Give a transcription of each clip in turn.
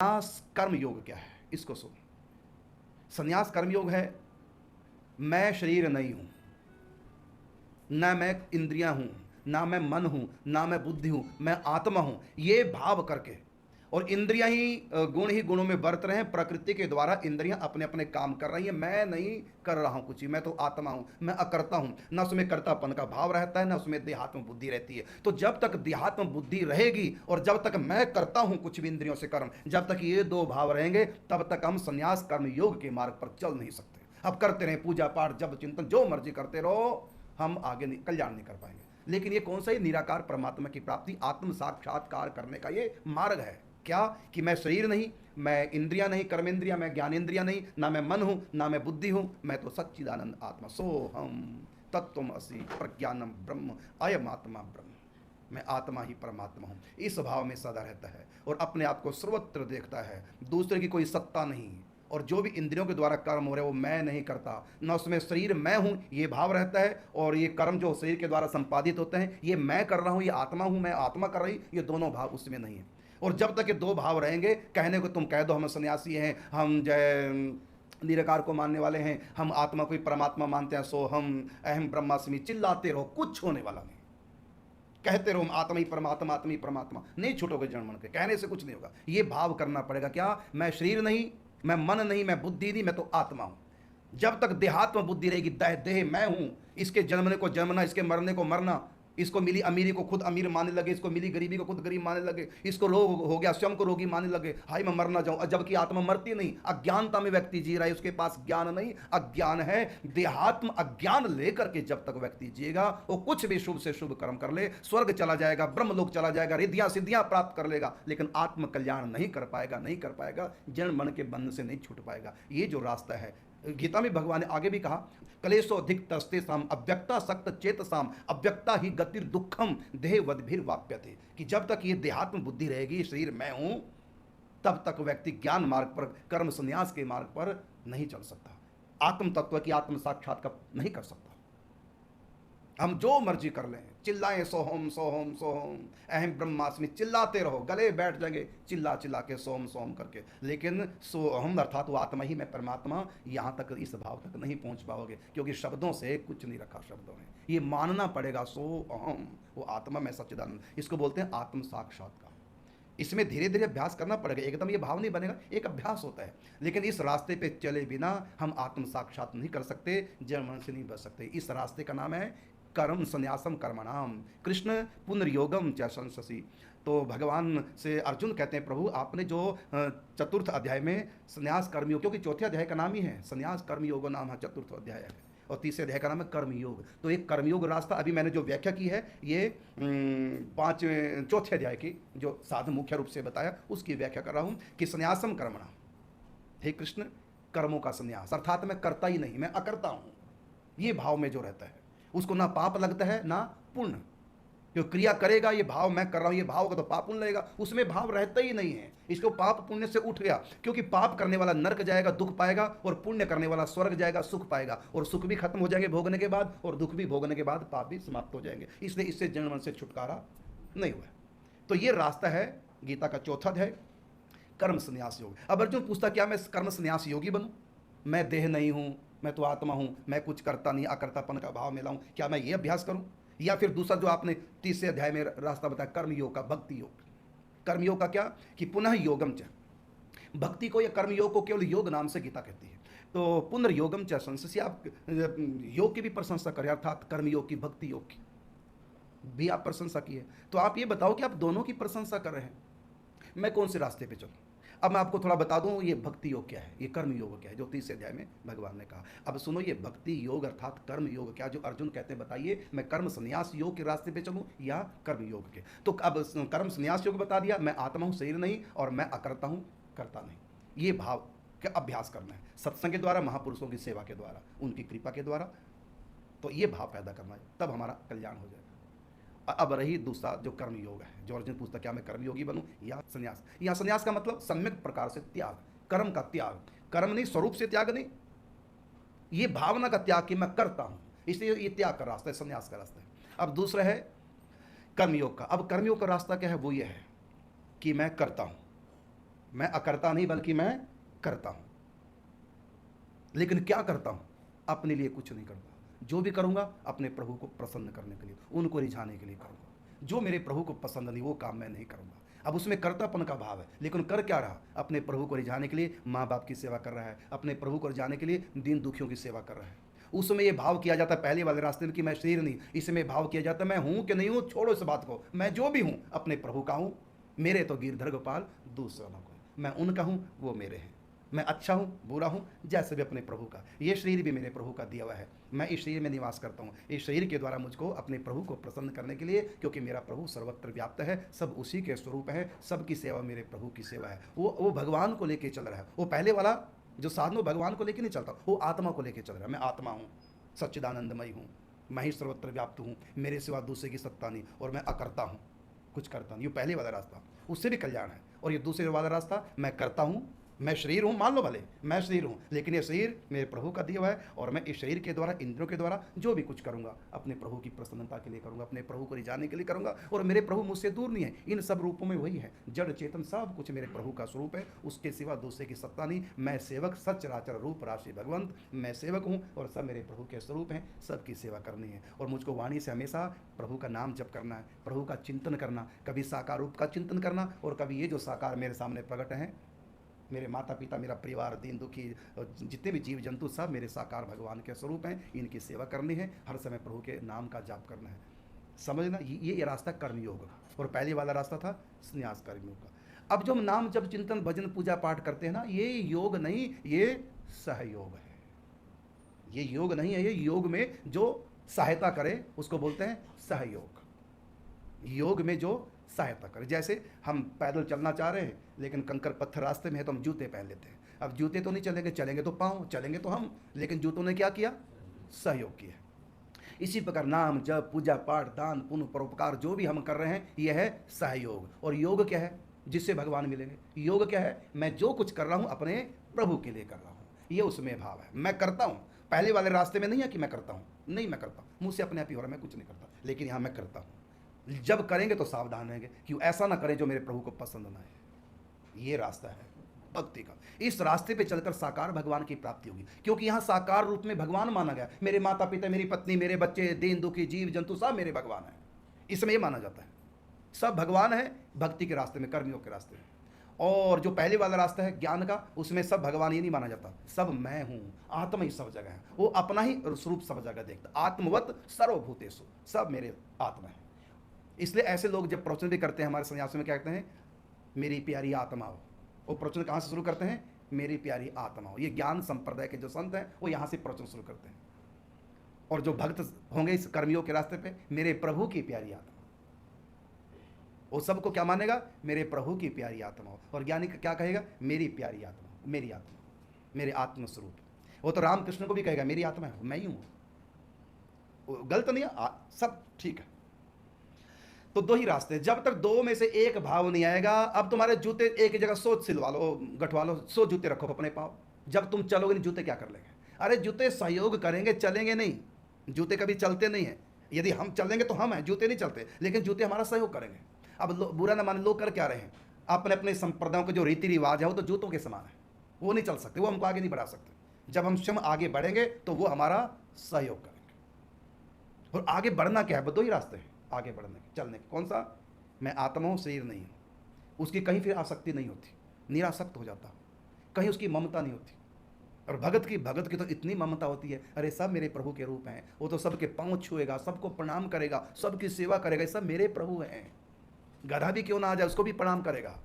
संन्यास कर्म योग क्या है, इसको सुन। संन्यास कर्म योग है, मैं शरीर नहीं हूं, ना मैं इंद्रियां हूं, ना मैं मन हूं, ना मैं बुद्धि हूं, मैं आत्मा हूं, ये भाव करके। और इंद्रियां ही गुणों में बरत रहे हैं, प्रकृति के द्वारा इंद्रियां अपने अपने काम कर रही हैं, मैं नहीं कर रहा हूं कुछ ही, मैं तो आत्मा हूं, मैं अकर्ता हूं। ना उसमें कर्तापन का भाव रहता है, ना उसमें देहात्म बुद्धि रहती है। तो जब तक देहात्म बुद्धि रहेगी और जब तक मैं करता हूं कुछ भी इंद्रियों से कर्म, जब तक ये दो भाव रहेंगे, तब तक हम संन्यास कर्म योग के मार्ग पर चल नहीं सकते। अब करते रहे पूजा पाठ, जब चिंतन, जो मर्जी करते रहो, हम आगे कल्याण नहीं कर पाएंगे। लेकिन ये कौन सा, ही निराकार परमात्मा की प्राप्ति, आत्म साक्षात्कार करने का ये मार्ग है। क्या कि मैं शरीर नहीं, मैं इंद्रिया नहीं, कर्मेंद्रिया, मैं ज्ञानेंद्रिया नहीं, ना मैं मन हूं, ना मैं बुद्धि हूं, मैं तो सच्चिदानंद आत्मा, सो हम तत्त्वमसि प्रज्ञानम ब्रह्म अयम आत्मा ब्रह्म। मैं आत्मा ही परमात्मा हूं, इस भाव में सदा रहता है और अपने आप को सर्वत्र देखता है, दूसरे की कोई सत्ता नहीं। और जो भी इंद्रियों के द्वारा कर्म हो रहे हैं वो मैं नहीं करता, न उसमें शरीर मैं हूँ ये भाव रहता है, और ये कर्म जो शरीर के द्वारा संपादित होते हैं ये मैं कर रहा हूँ, ये आत्मा हूँ, मैं आत्मा कर रही, ये दोनों भाव उसमें नहीं है। और जब तक ये दो भाव रहेंगे, कहने को तुम कह दो हम सन्यासी हैं, हम जय निराकार को मानने वाले हैं, हम आत्मा को ही परमात्मा मानते हैं, सो हम अहम ब्रह्मास्मि, चिल्लाते रहो, कुछ होने वाला नहीं। कहते रहो आत्मा ही परमात्मा, आत्मा ही परमात्मा, नहीं छूटोगे जड़ मन के, कहने से कुछ नहीं होगा। ये भाव करना पड़ेगा, क्या मैं शरीर नहीं, मैं मन नहीं, मैं बुद्धि नहीं, मैं तो आत्मा हूं। जब तक देहात्म बुद्धि रहेगी, देह मैं हूं, इसके जन्मने को जन्मना, इसके मरने को मरना, इसको मिली अमीरी को खुद अमीर मानने लगे, इसको मिली गरीबी को खुद गरीब मानने लगे, इसको रोग हो गया स्वयं को रोगी मानने लगे, हाय मैं मर ना जाऊं, जबकि आत्मा मरती नहीं। अज्ञानता में व्यक्ति जी रहा है, उसके पास ज्ञान नहीं, अज्ञान है। देहात्म अज्ञान लेकर के जब तक व्यक्ति जिएगा, वो कुछ भी शुभ से शुभ कर्म कर ले, स्वर्ग चला जाएगा, ब्रह्मलोक चला जाएगा, रिद्धियां सिद्धियां प्राप्त कर लेगा, लेकिन आत्म कल्याण नहीं कर पाएगा, नहीं कर पाएगा, जड़ मन के बंध से नहीं छूट पाएगा। ये जो रास्ता है, गीता में भगवान ने आगे भी कहा, कलेशो अधिक तस्ते साम अव्यक्ता सक्त चेत साम अव्यक्ता ही गतिर दुखम देह वदभिर वाप्यते। कि जब तक ये देहात्म बुद्धि रहेगी, शरीर मैं हूं, तब तक व्यक्ति ज्ञान मार्ग पर, कर्म संन्यास के मार्ग पर नहीं चल सकता, आत्म तत्व की आत्म साक्षात्कार नहीं कर सकता। हम जो मर्जी कर लें, चिल्लाएं सोहम सोहम सोहम अहम ब्रह्मास्मि, चिल्लाते रहो, गले बैठ जाएंगे चिल्ला चिल्ला के सोम सोम करके, लेकिन सोहम अर्थात वो आत्मा ही मैं परमात्मा, यहाँ तक इस भाव तक नहीं पहुँच पाओगे, क्योंकि शब्दों से कुछ नहीं रखा। शब्दों में ये मानना पड़ेगा, सो अहम, वो आत्मा मैं सच्चिदानंद, इसको बोलते हैं आत्म साक्षात्कार। इसमें धीरे धीरे अभ्यास करना पड़ेगा, एकदम ये भाव नहीं बनेगा, एक अभ्यास होता है। लेकिन इस रास्ते पे चले बिना हम आत्म साक्षात नहीं कर सकते, जड़ मन से नहीं बच सकते। इस रास्ते का नाम है कर्म संन्यासम कर्मणाम, कृष्ण पुनर्योगम च संससी। तो भगवान से अर्जुन कहते हैं, प्रभु आपने जो चतुर्थ अध्याय में संन्यास कर्मयोग, क्योंकि चौथे अध्याय का नाम ही है संन्यास कर्मयोग नाम है, चतुर्थ अध्याय है, और तीसरे अध्याय का नाम है कर्मयोग। तो एक कर्मयोग रास्ता, अभी मैंने जो व्याख्या की है ये चौथे अध्याय की जो साधन मुख्य रूप से बताया उसकी व्याख्या कर रहा हूँ कि संन्यासम कर्मणा, हे कृष्ण कर्मों का संन्यास, अर्थात मैं करता ही नहीं, मैं अकर्ता हूँ। ये भाव में जो रहता है उसको ना पाप लगता है ना पुण्य। जो क्रिया करेगा, ये भाव मैं कर रहा हूं, ये भाव होगा तो पाप पुण्य लगेगा, उसमें भाव रहता ही नहीं है। इसको पाप पुण्य से उठ गया, क्योंकि पाप करने वाला नरक जाएगा, दुख पाएगा, और पुण्य करने वाला स्वर्ग जाएगा, सुख पाएगा, और सुख भी खत्म हो जाएंगे भोगने के बाद, और दुख भी भोगने के बाद पाप भी समाप्त हो जाएंगे। इसलिए इससे जन्म मन से छुटकारा नहीं हुआ। तो ये रास्ता है गीता का चौथा अध्याय, कर्म संन्यास योग। अब अर्जुन पूछता, क्या मैं कर्म संन्यास योगी बनूं? मैं देह नहीं हूं, मैं तो आत्मा हूं, मैं कुछ करता नहीं, अकर्तापन का भाव में लाऊं, क्या मैं ये अभ्यास करूं? या फिर दूसरा जो आपने तीसरे अध्याय में रास्ता बताया कर्मयोग का, भक्ति योग। कर्मयोग का क्या कि पुनः योगम च, भक्ति को या कर्मयोग को केवल योग नाम से गीता कहती है। तो पुनर्योगम च संससी, आप योग की भी प्रशंसा करें, अर्थात कर्मयोग की, भक्ति योग की भी आप प्रशंसा की है। तो आप ये बताओ कि आप दोनों की प्रशंसा कर रहे हैं, मैं कौन से रास्ते पे चलूं? अब मैं आपको थोड़ा बता दूं ये भक्ति योग क्या है, ये कर्म योग क्या है, जो तीसरे अध्याय में भगवान ने कहा। अब सुनो, ये भक्ति योग अर्थात कर्म योग क्या, जो अर्जुन कहते हैं बताइए मैं कर्म संन्यास योग के रास्ते पे चलूं या कर्म योग के? तो अब कर्म संन्यास योग बता दिया, मैं आत्मा हूं, शरीर नहीं, और मैं अकर्ता हूं, करता नहीं। ये भाव का अभ्यास करना है सत्संग के द्वारा, महापुरुषों की सेवा के द्वारा, उनकी कृपा के द्वारा। तो ये भाव पैदा करना है, तब हमारा कल्याण हो जाएगा। अब रही दूसरा जो कर्म योग है, जो अर्जुन पूछता क्या मैं कर्मयोगी बनूं या संन्यास। यहाँ संन्यास का मतलब सम्यक प्रकार से त्याग, कर्म का त्याग, कर्म नहीं स्वरूप से त्याग नहीं, ये भावना का त्याग कि मैं करता हूं, इसलिए ये त्याग का रास्ता है, संन्यास का रास्ता है। अब दूसरा है कर्मयोग का। अब कर्मयोग का रास्ता क्या है? वो ये है कि मैं करता हूं, मैं अकर्ता नहीं बल्कि मैं करता हूं। लेकिन क्या करता हूं? अपने लिए कुछ नहीं करता। जो भी करूंगा अपने प्रभु को प्रसन्न करने के लिए, उनको रिझाने के लिए करूंगा। जो मेरे प्रभु को पसंद नहीं वो काम मैं नहीं करूंगा। अब उसमें कर्तापन का भाव है, लेकिन कर क्या रहा? अपने प्रभु को रिझाने के लिए माँ बाप की सेवा कर रहा है, अपने प्रभु को रिझाने के लिए दीन दुखियों की सेवा कर रहा है। उसमें ये भाव किया जाता है पहले वाले रास्ते में कि मैं शरीर नहीं, इसमें भाव किया जाता है मैं हूं कि नहीं हूं, छोड़ो इस बात को, मैं जो भी हूं अपने प्रभु का हूं। मेरे तो गिरधर गोपाल दूसरा न कोई, मैं उनका हूं वो मेरे हैं। मैं अच्छा हूँ बुरा हूँ जैसे भी अपने प्रभु का। ये शरीर भी मेरे प्रभु का दिया हुआ है, मैं इस शरीर में निवास करता हूँ। इस शरीर के द्वारा मुझको अपने प्रभु को प्रसन्न करने के लिए, क्योंकि मेरा प्रभु सर्वत्र व्याप्त है, सब उसी के स्वरूप है, सबकी सेवा मेरे प्रभु की सेवा है। वो भगवान को लेके चल रहा है। वो पहले वाला जो साधन भगवान को लेके नहीं चलता, वो आत्मा को लेके चल रहा है। मैं आत्मा हूँ, सच्चिदानंदमयी हूँ, मैं ही सर्वत्र व्याप्त हूँ, मेरे सिवा दूसरे की सत्ता नहीं, और मैं अकर्ता हूँ, कुछ करता नहीं। ये पहले वाला रास्ता, उससे भी कल्याण है। और ये दूसरे वाला रास्ता, मैं करता हूँ, मैं शरीर हूँ, मान लो भले मैं शरीर हूँ, लेकिन ये शरीर मेरे प्रभु का दिया हुआ है, और मैं इस शरीर के द्वारा, इंद्रियों के द्वारा जो भी कुछ करूँगा अपने प्रभु की प्रसन्नता के लिए करूँगा, अपने प्रभु को रिझाने के लिए करूँगा। और मेरे प्रभु मुझसे दूर नहीं है, इन सब रूपों में वही है, जड़ चेतन सब कुछ मेरे प्रभु का स्वरूप है, उसके सिवा दूसरे की सत्ता नहीं। मैं सेवक, सचराचर रूप राशि भगवंत, मैं सेवक हूँ और सब मेरे प्रभु के स्वरूप हैं, सबकी सेवा करनी है। और मुझको वाणी से हमेशा प्रभु का नाम जप करना है, प्रभु का चिंतन करना, कभी साकार रूप का चिंतन करना, और कभी ये जो साकार मेरे सामने प्रकट हैं, मेरे माता पिता, मेरा परिवार, दीन दुखी, जितने भी जीव जंतु सब मेरे साकार भगवान के स्वरूप हैं, इनकी सेवा करनी है, हर समय प्रभु के नाम का जाप करना है। समझना, ये रास्ता कर्मयोग, और पहले वाला रास्ता था संन्यास कर्मयोग का। अब जो हम नाम जब चिंतन भजन पूजा पाठ करते हैं ना, ये योग नहीं, ये सहयोग है। ये योग नहीं है, ये योग में जो सहायता करे उसको बोलते हैं सहयोग। योग में जो सहायता करे, जैसे हम पैदल चलना चाह रहे हैं लेकिन कंकर पत्थर रास्ते में है तो हम जूते पहन लेते हैं। अब जूते तो नहीं चलेंगे, चलेंगे तो पाँव, चलेंगे तो हम, लेकिन जूतों ने क्या किया? सहयोग किया। इसी प्रकार नाम जप पूजा पाठ दान पुण्य परोपकार जो भी हम कर रहे हैं, यह है सहयोग। और योग क्या है? जिससे भगवान मिलेंगे। योग क्या है? मैं जो कुछ कर रहा हूँ अपने प्रभु के लिए कर रहा हूँ, ये उसमें भाव है। मैं करता हूँ, पहले वाले रास्ते में नहीं है कि मैं करता हूँ, नहीं मैं करता हूँ, मुझसे अपने आप ही हो रहा है, मैं कुछ नहीं करता, लेकिन यहाँ मैं करता हूँ। जब करेंगे तो सावधान रहेंगे कि ऐसा ना करें जो मेरे प्रभु को पसंद ना आए। ये रास्ता है भक्ति का। इस रास्ते पे चलकर साकार भगवान की प्राप्ति होगी, क्योंकि यहाँ साकार रूप में भगवान माना गया। मेरे माता पिता, मेरी पत्नी, मेरे बच्चे, दीन दुखी जीव जंतु सब मेरे भगवान हैं, इसमें ये माना जाता है सब भगवान है भक्ति के रास्ते में, कर्मयोग के रास्ते में। और जो पहले वाला रास्ता है ज्ञान का, उसमें सब भगवान ये नहीं माना जाता, सब मैं हूँ, आत्मा ही सब जगह है, वो अपना ही स्वरूप सब जगह देखता, आत्मवत सर्वभूतेषु, सब मेरे आत्मा है। इसलिए ऐसे लोग जब प्रवचन भी करते हैं हमारे संन्यास में, क्या कहते हैं? मेरी प्यारी आत्मा हो। वो प्रवचन कहाँ से शुरू करते हैं? मेरी प्यारी आत्मा हो। ये ज्ञान संप्रदाय के जो संत हैं वो यहाँ से प्रवचन शुरू करते हैं। और जो भक्त होंगे इस कर्मियों के रास्ते पे, मेरे प्रभु की प्यारी आत्मा, वो सबको क्या मानेगा? मेरे प्रभु की प्यारी आत्मा हो। और ज्ञानी क्या कहेगा? मेरी प्यारी आत्मा, मेरी आत्मा, मेरे आत्म स्वरूप। वो तो रामकृष्ण को भी कहेगा मेरी आत्मा है, मैं ही हूँ। गलत नहीं है, सब ठीक है। तो दो ही रास्ते, जब तक दो में से एक भाव नहीं आएगा। अब तुम्हारे जूते एक जगह 100 सिलवा लो, गठवा लो, 100 जूते रखो अपने पाँव, जब तुम चलोगे नहीं जूते क्या कर लेंगे? अरे जूते सहयोग करेंगे, चलेंगे नहीं। जूते कभी चलते नहीं है, यदि हम चलेंगे तो हम हैं, जूते नहीं चलते, लेकिन जूते हमारा सहयोग करेंगे। अब बुरा ना माने, लोग कर क्या रहे हैं? अपने अपने संप्रदायों के जो रीति रिवाज है वो तो जूतों के समान है, वो नहीं चल सकते, वो हमको आगे नहीं बढ़ा सकते। जब हम स्वयं आगे बढ़ेंगे तो वो हमारा सहयोग करेंगे। और आगे बढ़ना क्या है? दो ही रास्ते हैं आगे बढ़ने के, चलने के। कौन सा? मैं आत्मा हूँ, शरीर नहीं हूँ। उसकी कहीं फिर आसक्ति नहीं होती, निरासक्त हो जाता, कहीं उसकी ममता नहीं होती। और भगत की तो इतनी ममता होती है, अरे सब मेरे प्रभु के रूप हैं, वो तो सबके पाँव छुएगा, सबको प्रणाम करेगा, सबकी सेवा करेगा, सब मेरे प्रभु हैं। गधा भी क्यों ना आ जाए उसको भी प्रणाम करेगा,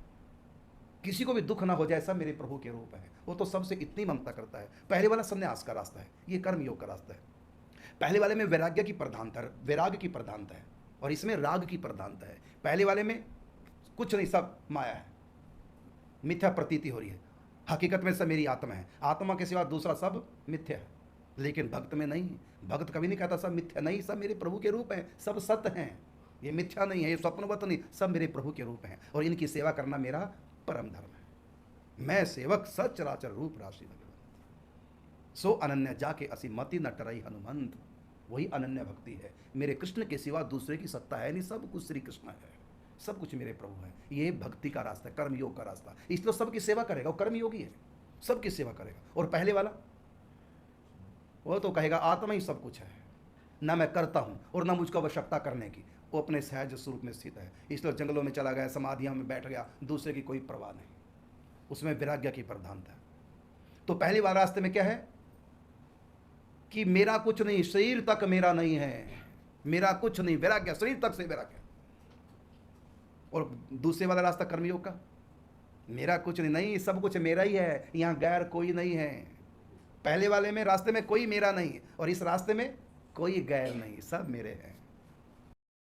किसी को भी दुख ना हो जाए, सब मेरे प्रभु के रूप है। वो तो सबसे इतनी ममता करता है। पहले वाला संन्यास का रास्ता है, ये कर्मयोग का रास्ता है। पहले वाले में वैराग्य की प्रधानता है, वैराग्य की प्रधानता है, और इसमें राग की प्रधानता है। पहले वाले में कुछ नहीं, सब माया है, मिथ्या प्रतीति हो रही है, हकीकत में सब मेरी आत्मा है, आत्मा के सिवा दूसरा सब मिथ्या है। लेकिन भक्त में नहीं, भक्त कभी नहीं कहता सब मिथ्या, नहीं, सब मेरे प्रभु के रूप हैं, सब सत्य हैं, ये मिथ्या नहीं है, ये स्वप्नवत नहीं, सब मेरे प्रभु के रूप हैं, और इनकी सेवा करना मेरा परम धर्म है। मैं सेवक सचराचर रूप राशि भगवंत, सो अनन्य जाके असी मति न टरई हनुमंत। वही अनन्य भक्ति है। मेरे कृष्ण के सिवा दूसरे की सत्ता है नहीं, सब कुछ श्री कृष्ण है। सब कुछ मेरे प्रभु है। ये भक्ति का रास्ता है, कर्मयोग का रास्ता, इसलिए सबकी सेवा करेगा, वो कर्मयोगी है, सबकी सेवा करेगा। और पहले वाला वो तो कहेगा आत्मा ही सब कुछ है, ना मैं करता हूँ और ना मुझको आवश्यकता करने की, वो अपने सहज स्वरूप में स्थित है, इसलिए जंगलों में चला गया, समाधियों में बैठ गया, दूसरे की कोई परवाह नहीं, उसमें वैराग्य की प्रधानता है। तो पहले वाले रास्ते में क्या है कि मेरा कुछ नहीं, शरीर तक मेरा नहीं है, मेरा कुछ नहीं, वैराग्य, शरीर तक से वैराग्य। और दूसरे वाला रास्ता कर्मयोग का, मेरा कुछ नहीं, सब कुछ मेरा ही है, यहाँ गैर कोई नहीं है। पहले वाले में रास्ते में कोई मेरा नहीं, और इस रास्ते में कोई गैर नहीं, सब मेरे हैं।